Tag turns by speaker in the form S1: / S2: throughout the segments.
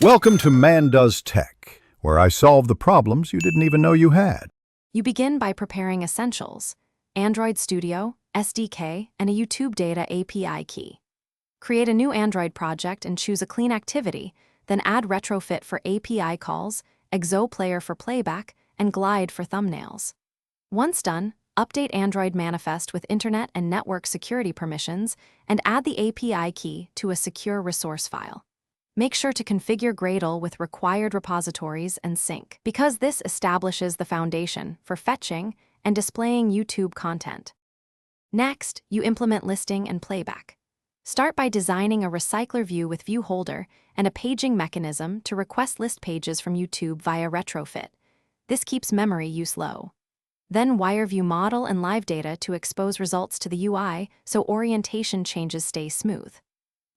S1: Welcome to Man Does Tech, where I solve the problems you didn't even know you had.
S2: You begin by preparing essentials: Android Studio, SDK, and a YouTube Data API key. Create a new Android project and choose a clean activity, then add Retrofit for API calls, Exo Player for playback, and Glide for thumbnails. Once done, update Android Manifest with Internet and Network security permissions and add the API key to a secure resource file. Make sure to configure Gradle with required repositories and sync, because this establishes the foundation for fetching and displaying YouTube content. Next, you implement listing and playback. Start by designing a recycler view with view holder and a paging mechanism to request list pages from YouTube via Retrofit. This keeps memory use low. Then wire view model and live data to expose results to the UI so orientation changes stay smooth.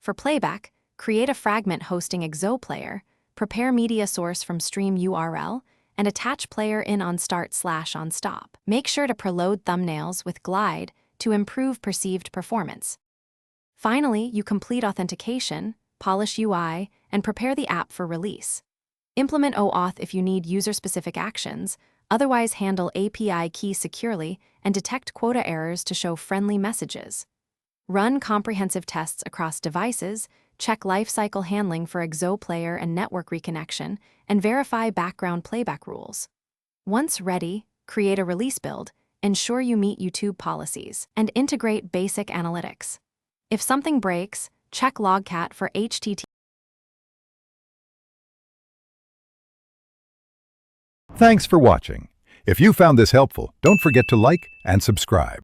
S2: For playback, create a fragment hosting Exo Player, prepare media source from stream URL, and attach player in on start/on stop. Make sure to preload thumbnails with Glide to improve perceived performance. Finally, you complete authentication, polish UI, and prepare the app for release. Implement OAuth if you need user-specific actions, otherwise handle API key securely and detect quota errors to show friendly messages. Run comprehensive tests across devices, check lifecycle handling for Exo Player and network reconnection, and verify background playback rules. Once ready, create a release build, ensure you meet YouTube policies, and integrate basic analytics. If something breaks, check Logcat for HTTP.
S1: Thanks for watching. If you found this helpful, don't forget to like and subscribe.